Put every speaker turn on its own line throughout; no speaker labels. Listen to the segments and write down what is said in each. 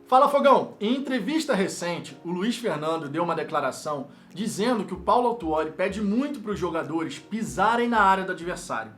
Fala, Fogão! Em entrevista recente, o Luiz Fernando deu uma declaração dizendo que o Paulo Autuori pede muito para os jogadores pisarem na área do adversário.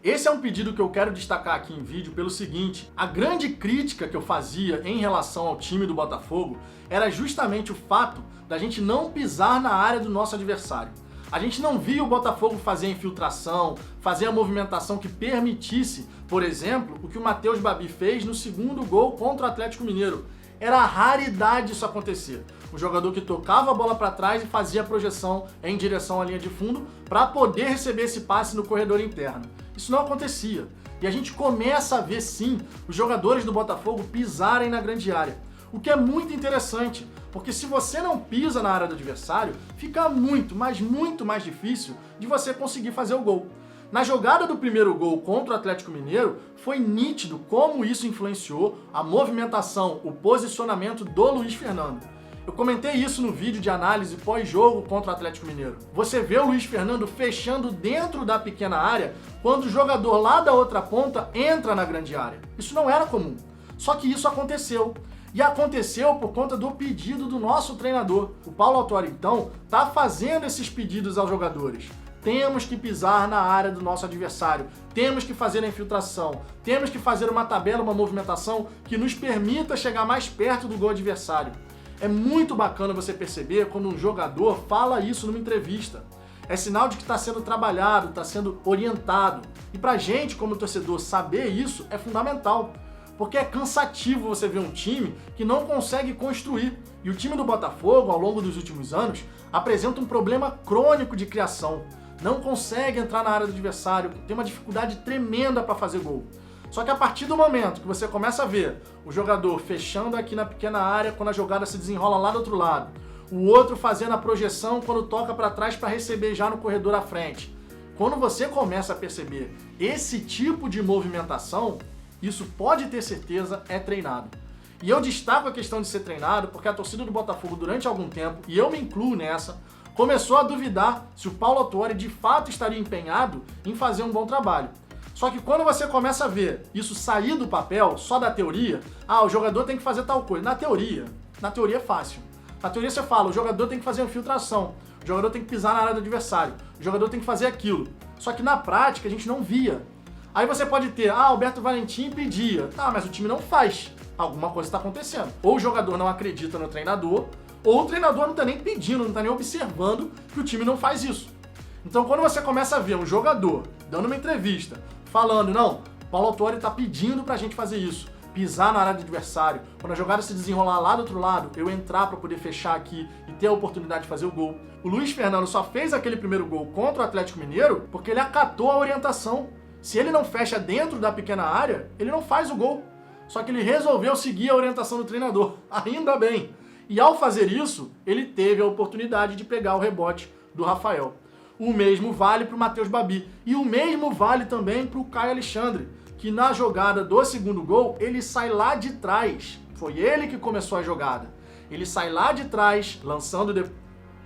Esse é um pedido que eu quero destacar aqui em vídeo pelo seguinte: a grande crítica que eu fazia em relação ao time do Botafogo era justamente o fato da gente não pisar na área do nosso adversário. A gente não via o Botafogo fazer a infiltração, fazer a movimentação que permitisse, por exemplo, o que o Matheus Babi fez no segundo gol contra o Atlético Mineiro. Era raridade isso acontecer. O jogador que tocava a bola para trás e fazia a projeção em direção à linha de fundo para poder receber esse passe no corredor interno. Isso não acontecia. E a gente começa a ver, sim, os jogadores do Botafogo pisarem na grande área. O que é muito interessante, porque se você não pisa na área do adversário, fica muito, mas muito mais difícil de você conseguir fazer o gol. Na jogada do primeiro gol contra o Atlético Mineiro, foi nítido como isso influenciou a movimentação, o posicionamento do Luiz Fernando. Eu comentei isso no vídeo de análise pós-jogo contra o Atlético Mineiro. Você vê o Luiz Fernando fechando dentro da pequena área quando o jogador lá da outra ponta entra na grande área. Isso não era comum. Só que isso aconteceu. E aconteceu por conta do pedido do nosso treinador. O Paulo Autuori, então, está fazendo esses pedidos aos jogadores. Temos que pisar na área do nosso adversário, temos que fazer a infiltração, temos que fazer uma tabela, uma movimentação que nos permita chegar mais perto do gol adversário. É muito bacana você perceber quando um jogador fala isso numa entrevista. É sinal de que está sendo trabalhado, está sendo orientado. E pra gente, como torcedor, saber isso é fundamental. Porque é cansativo você ver um time que não consegue construir. E o time do Botafogo, ao longo dos últimos anos, apresenta um problema crônico de criação. Não consegue entrar na área do adversário, tem uma dificuldade tremenda para fazer gol. Só que a partir do momento que você começa a ver o jogador fechando aqui na pequena área quando a jogada se desenrola lá do outro lado, o outro fazendo a projeção quando toca para trás para receber já no corredor à frente. Quando você começa a perceber esse tipo de movimentação, isso pode ter certeza é treinado. E eu destaco a questão de ser treinado porque a torcida do Botafogo durante algum tempo, e eu me incluo nessa, começou a duvidar se o Paulo Autuori de fato estaria empenhado em fazer um bom trabalho. Só que quando você começa a ver isso sair do papel, só da teoria, o jogador tem que fazer tal coisa. Na teoria é fácil. Na teoria você fala, o jogador tem que fazer uma infiltração, o jogador tem que pisar na área do adversário, o jogador tem que fazer aquilo. Só que na prática a gente não via. Aí você pode ter, Alberto Valentim pedia, mas o time não faz. Alguma coisa está acontecendo. Ou o jogador não acredita no treinador, ou o treinador não está nem pedindo, não está nem observando que o time não faz isso. Então quando você começa a ver um jogador dando uma entrevista, falando, não, Paulo Autuori está pedindo pra gente fazer isso, pisar na área do adversário, quando a jogada se desenrolar lá do outro lado, eu entrar para poder fechar aqui e ter a oportunidade de fazer o gol. O Luiz Fernando só fez aquele primeiro gol contra o Atlético Mineiro porque ele acatou a orientação. Se ele não fecha dentro da pequena área, ele não faz o gol. Só que ele resolveu seguir a orientação do treinador. Ainda bem. E ao fazer isso, ele teve a oportunidade de pegar o rebote do Rafael. O mesmo vale para o Matheus Babi. E o mesmo vale também para o Caio Alexandre, que na jogada do segundo gol, ele sai lá de trás. Foi ele que começou a jogada. Ele sai lá de trás,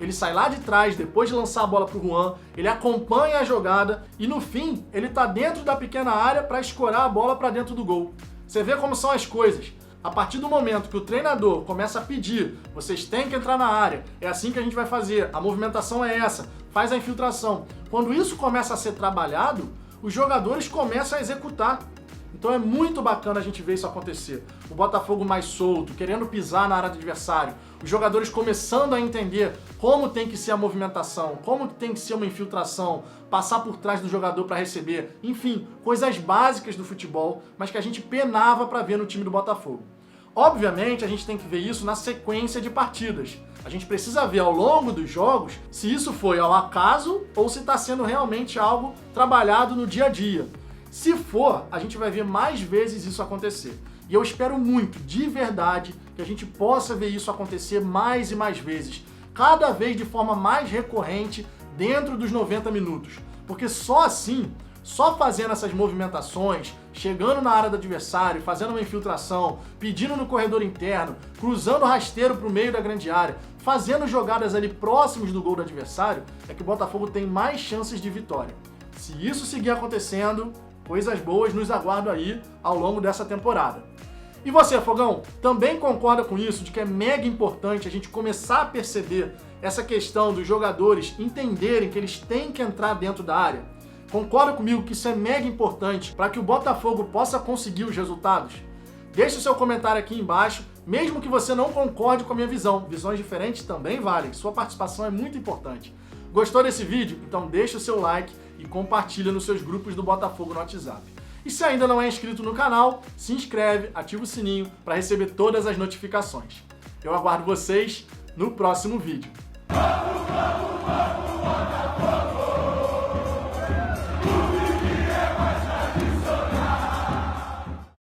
Ele sai lá de trás, depois de lançar a bola para o Juan, ele acompanha a jogada e no fim, ele está dentro da pequena área para escorar a bola para dentro do gol. Você vê como são as coisas. A partir do momento que o treinador começa a pedir, vocês têm que entrar na área, é assim que a gente vai fazer, a movimentação é essa, faz a infiltração. Quando isso começa a ser trabalhado, os jogadores começam a executar. Então é muito bacana a gente ver isso acontecer. O Botafogo mais solto, querendo pisar na área do adversário, os jogadores começando a entender como tem que ser a movimentação, como tem que ser uma infiltração, passar por trás do jogador para receber, enfim, coisas básicas do futebol, mas que a gente penava para ver no time do Botafogo. Obviamente, a gente tem que ver isso na sequência de partidas. A gente precisa ver ao longo dos jogos se isso foi ao acaso ou se está sendo realmente algo trabalhado no dia a dia. Se for, a gente vai ver mais vezes isso acontecer. E eu espero muito, de verdade, que a gente possa ver isso acontecer mais e mais vezes, cada vez de forma mais recorrente dentro dos 90 minutos. Porque só assim, só fazendo essas movimentações, chegando na área do adversário, fazendo uma infiltração, pedindo no corredor interno, cruzando rasteiro para o meio da grande área, fazendo jogadas ali próximos do gol do adversário, é que o Botafogo tem mais chances de vitória. Se isso seguir acontecendo, coisas boas nos aguardam aí ao longo dessa temporada. E você, Fogão, também concorda com isso, de que é mega importante a gente começar a perceber essa questão dos jogadores entenderem que eles têm que entrar dentro da área? Concorda comigo que isso é mega importante para que o Botafogo possa conseguir os resultados? Deixe o seu comentário aqui embaixo, mesmo que você não concorde com a minha visão. Visões diferentes também valem, sua participação é muito importante. Gostou desse vídeo? Então deixa o seu like e compartilha nos seus grupos do Botafogo no WhatsApp. E se ainda não é inscrito no canal, se inscreve, ativa o sininho para receber todas as notificações. Eu aguardo vocês no próximo vídeo.